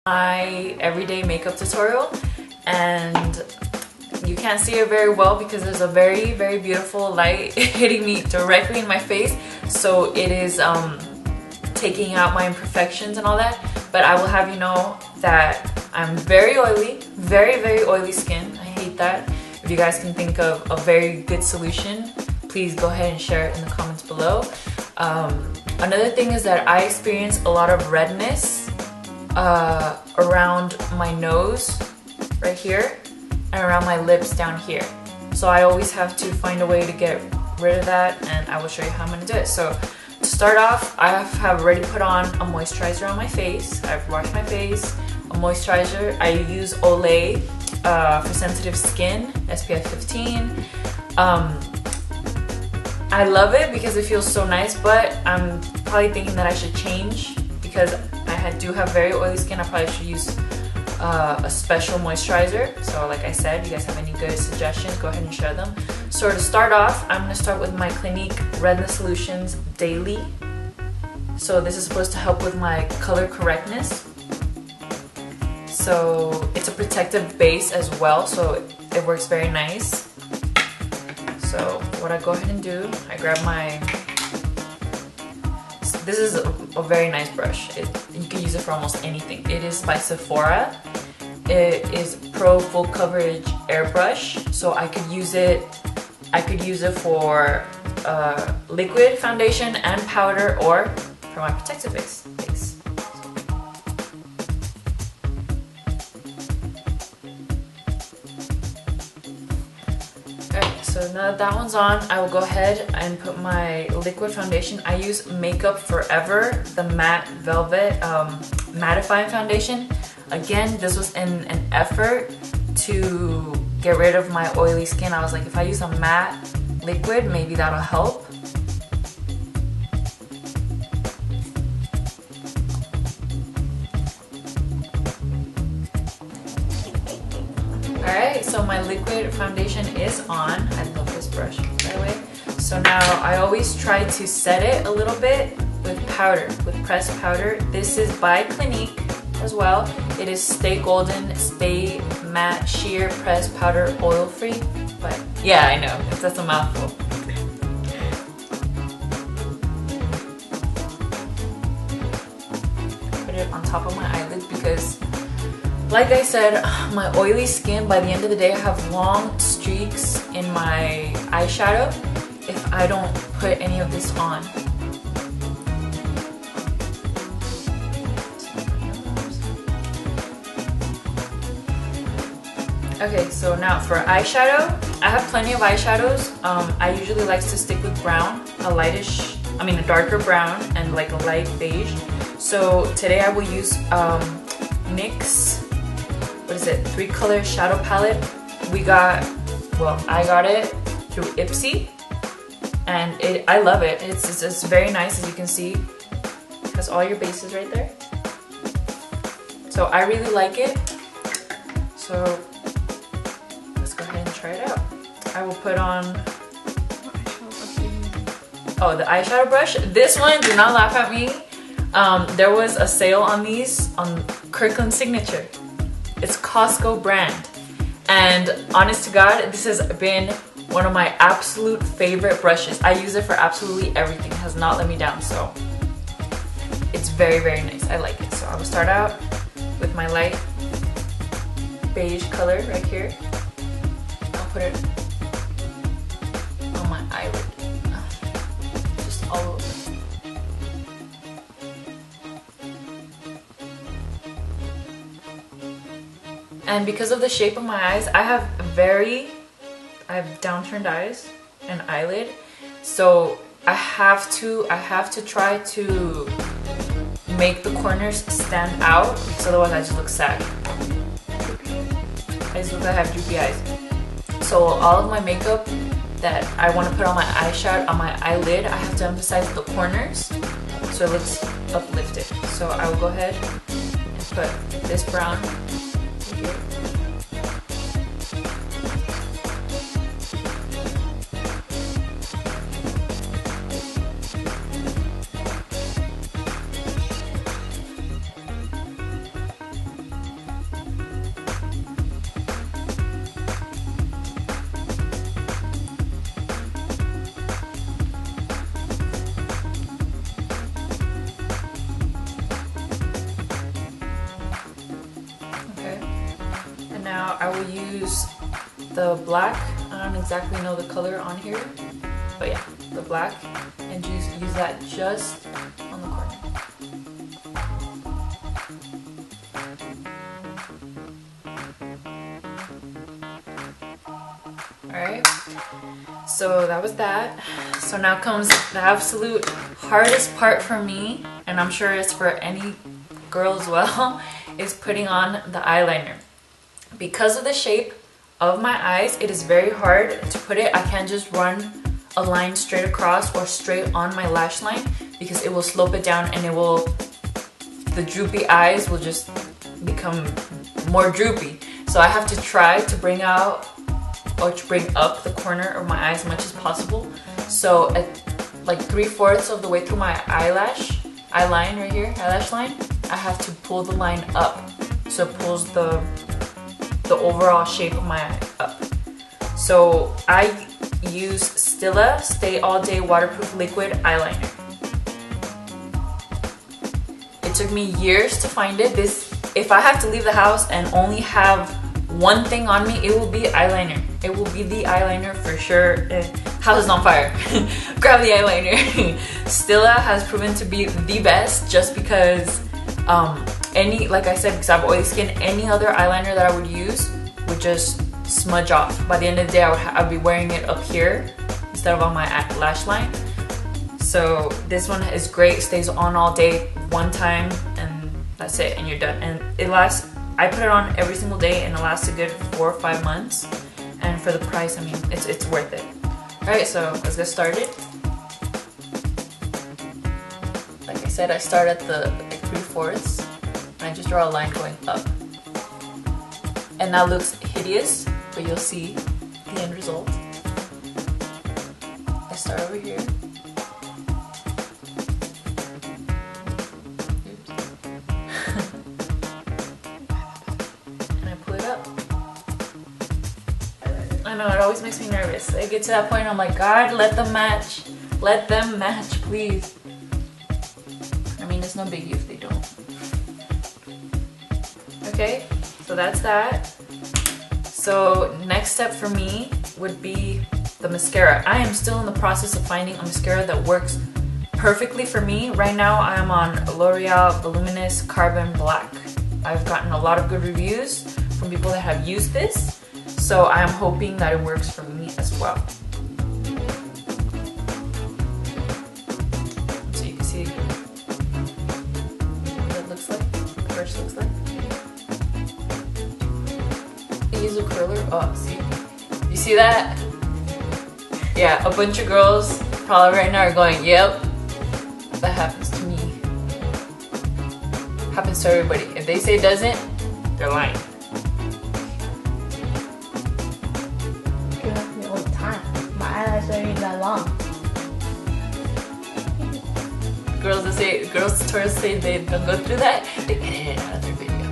My everyday makeup tutorial, and you can't see it very well because there's a very beautiful light hitting me directly in my face, so it is taking out my imperfections and all that. But I will have you know that I'm very oily, very oily skin. I hate that. If you guys can think of a very good solution, please go ahead and share it in the comments below. Another thing is that I experience a lot of redness around my nose right here and around my lips down here. So I always have to find a way to get rid of that, and I will show you how I'm going to do it. So to start off, I have already put on a moisturizer on my face. I've washed my face. A moisturizer, I use Olay for sensitive skin, SPF 15. I love it because it feels so nice, but I'm probably thinking that I should change because I do have very oily skin. I probably should use a special moisturizer. So like I said, you guys have any good suggestions, go ahead and share them. So to start off, I'm going to start with my Clinique Redness Solutions Daily. So this is supposed to help with my color correctness. So it's a protective base as well, so it works very nice. So what I go ahead and do, I grab my, this is a very nice brush. You can use it for almost anything. It is by Sephora. It is Pro Full Coverage Airbrush. So I could use it for liquid foundation and powder, or for my protective base. So now that that one's on, I will go ahead and put my liquid foundation. I use Makeup Forever, the matte velvet mattifying foundation. Again, this was an effort to get rid of my oily skin. I was like, if I use a matte liquid, maybe that'll help. Alright, so my liquid foundation is on. I love this brush, by the way. So now I always try to set it a little bit with powder, with pressed powder. This is by Clinique as well. It is Stay Golden, Stay Matte Sheer Pressed Powder Oil Free. But yeah, I know, that's a mouthful. Put it on top of my eyelids because, like I said, my oily skin, by the end of the day, I have long streaks in my eyeshadow if I don't put any of this on. Okay, so now for eyeshadow, I have plenty of eyeshadows. I usually like to stick with brown, a darker brown and like a light beige. So today I will use NYX, what is it, 3-color shadow palette. I got it through Ipsy, and I love it. It's very nice, as you can see. It has all your bases right there. So I really like it. So let's go ahead and try it out. I will put on, oh, the eyeshadow brush. This one, do not laugh at me. There was a sale on these on Kirkland Signature. It's Costco brand, and honest to God, this has been one of my absolute favorite brushes. I use it for absolutely everything. It has not let me down, so it's very nice. I like it. So I will start out with my light beige color right here. I'll put it on my eyelid, just all over. And because of the shape of my eyes, I have downturned eyes and eyelid, so I have to try to make the corners stand out, because otherwise I just look sad. I just look like I have droopy eyes. So all of my makeup that I want to put on my eyeshadow, on my eyelid, I have to emphasize the corners so it looks uplifted. So I will go ahead and put this brown here. now I will use the black. I don't exactly know the color on here, but yeah, the black, and use that just on the corner. Alright, so that was that. So now comes the absolute hardest part for me, and I'm sure it's for any girl as well, is putting on the eyeliner. Because of the shape of my eyes, it is very hard to put it. I can't just run a line straight across or straight on my lash line, because it will slope it down and the droopy eyes will just become more droopy. So I have to try to bring out or to bring up the corner of my eye as much as possible. So at like 3/4 of the way through my eyelash line, I have to pull the line up, so it pulls the overall shape of my eye up. So I use Stila Stay All Day Waterproof Liquid Eyeliner. It took me years to find it. If I have to leave the house and only have one thing on me, it will be eyeliner. It will be the eyeliner for sure. House is on fire. Grab the eyeliner. Stila has proven to be the best, just because like I said, because I have oily skin, any other eyeliner that I would use would just smudge off. By the end of the day, I'd be wearing it up here instead of on my lash line. So this one is great. It stays on all day, one time, and that's it, and you're done. And it lasts. I put it on every single day, and it lasts a good 4 or 5 months. And for the price, I mean, it's worth it. Alright, so let's get started. Like I said, I start at the 3/4, and I just draw a line going up. And that looks hideous, but you'll see the end result. I start over here. I know, it always makes me nervous. I get to that point, I'm like, God, let them match. Let them match, please. I mean, it's no biggie if they don't. Okay, so that's that. So next step for me would be the mascara. I am still in the process of finding a mascara that works perfectly for me. Right now, I am on L'Oreal Voluminous Carbon Black. I've gotten a lot of good reviews from people that have used this. So I am hoping that it works for me as well. So you can see what it looks like, the brush looks like. I use a curler. Oh, see? You see that? Yeah, a bunch of girls probably right now are going, yep, that happens to me. Happens to everybody. If they say it doesn't, they're lying. That long. Girls tutorials say they don't go through that, they edit it out of their video.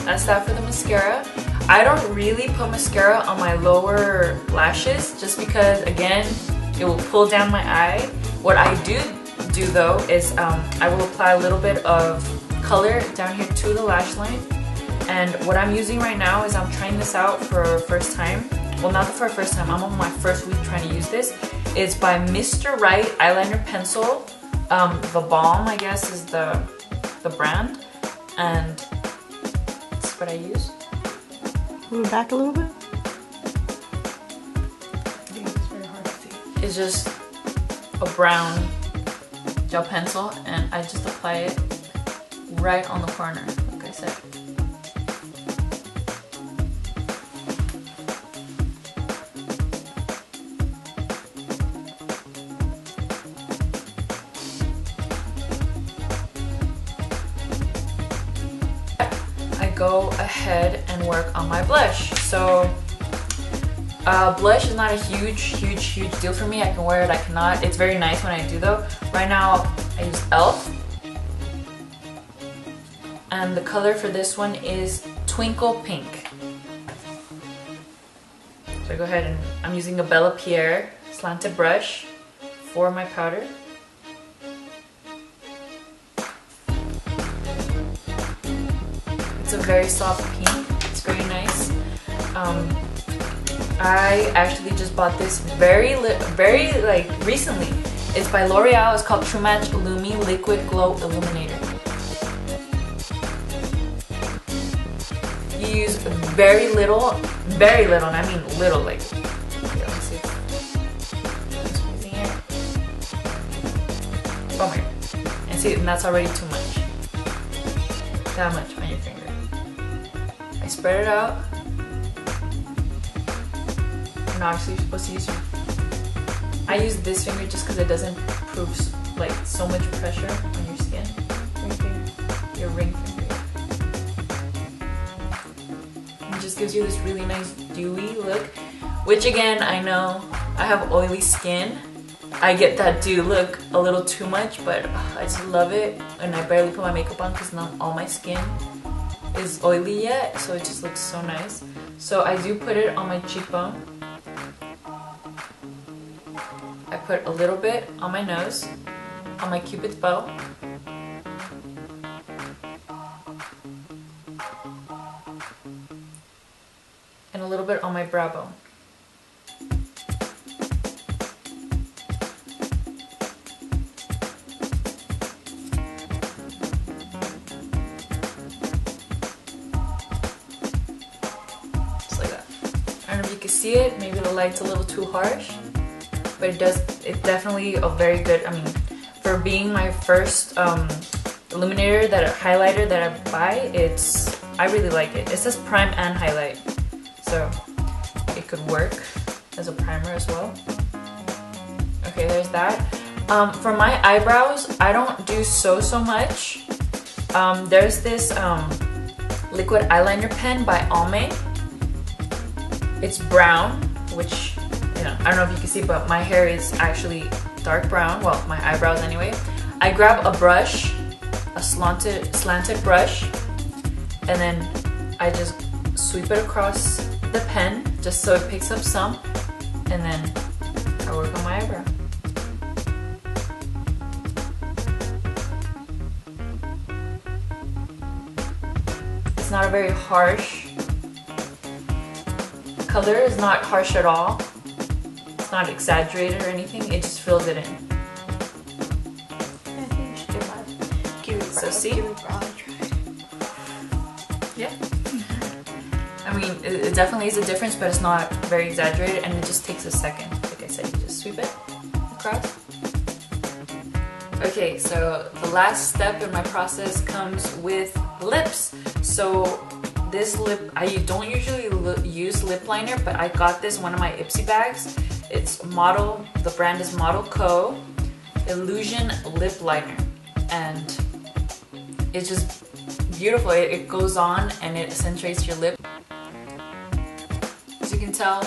That's that for the mascara. I don't really put mascara on my lower lashes, just because, again, it will pull down my eye. What I do though is I will apply a little bit of color down here to the lash line. And what I'm using right now is I'm trying this out for the first time. Well, not for the first time, I'm on my first week trying to use this. It's by Mr. Right Eyeliner Pencil. The Balm, I guess, is the brand. And that's what I use. Move back a little bit. Yeah, it's very hard to see. It's just a brown gel pencil, and I just apply it right on the corner, like I said. Go ahead and work on my blush. So blush is not a huge deal for me. I can wear it, I cannot. It's very nice when I do though. Right now I use e.l.f. and the color for this one is Twinkle Pink. So I go ahead and I'm using a Bella Pierre slanted brush for my powder. It's a very soft pink. It's very nice. I actually just bought this very like recently. It's by L'Oreal. It's called True Match Lumi Liquid Glow Illuminator. You use very little, and I mean little, like, okay, let me see. I'm squeezing it. Oh my god. And see, and that's already too much. That much on your finger. I spread it out. And obviously you're supposed to use your, I use this finger just because it doesn't prove like so much pressure on your skin. Your ring finger. It just gives you this really nice dewy look, which again, I know I have oily skin. I get that dew look a little too much, but I just love it, and I barely put my makeup on because not all my skin is oily yet, so it just looks so nice. So I do put it on my cheekbone. I put a little bit on my nose, on my cupid's bow, and a little bit on my brow bone. Just like that. I don't know if you can see it, maybe the light's a little too harsh, but it's definitely a very good, I mean, for being my first illuminator, highlighter that I buy, I really like it. It says prime and highlight, so it could work as a primer as well. Okay, there's that. For my eyebrows, I don't do so much. There's this liquid eyeliner pen by Almay. It's brown, which, you know, I don't know if you can see, but my hair is actually dark brown. Well, my eyebrows anyway. I grab a brush, a slanted brush, and then I just sweep it across the pen just so it picks up some, and then I work on my eyebrow. It's not a very harsh color. It's not harsh at all. It's not exaggerated or anything. It just fills it in. I think you should give it So see? Give it brow try. Yeah. I mean, it definitely is a difference, but it's not very exaggerated, and it just takes a second. Like I said, you just sweep it across. Okay, so the last step in my process comes with lips. So this lip, I don't usually use lip liner, but I got this one of my Ipsy bags. It's Model, the brand is Model Co. Illusion Lip Liner, and it's just beautiful. It goes on and it accentuates your lip. As you can tell,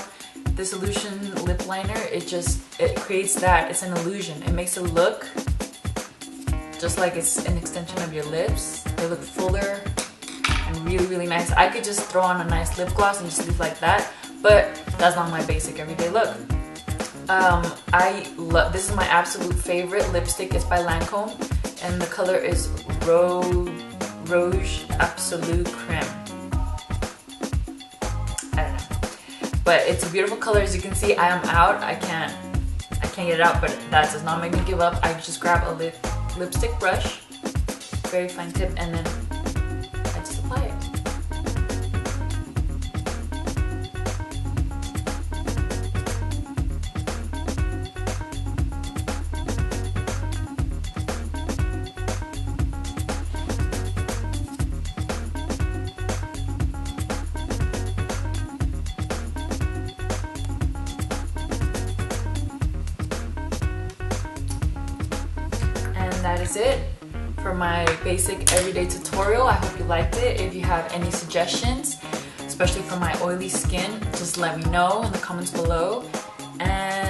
this Illusion Lip Liner, it creates that, it's an illusion. It makes it look just like it's an extension of your lips. They look fuller and really nice. I could just throw on a nice lip gloss and just leave like that, but that's not my basic everyday look. This is my absolute favorite lipstick. It's by Lancome, and the color is Rouge Absolute Creme. I don't know, but it's a beautiful color. As you can see, I am out. I can't get it out, but that does not make me give up. I just grab a lipstick brush, very fine tip, and then I just apply it. That is it for my basic everyday tutorial. I hope you liked it. If you have any suggestions, especially for my oily skin, just let me know in the comments below. And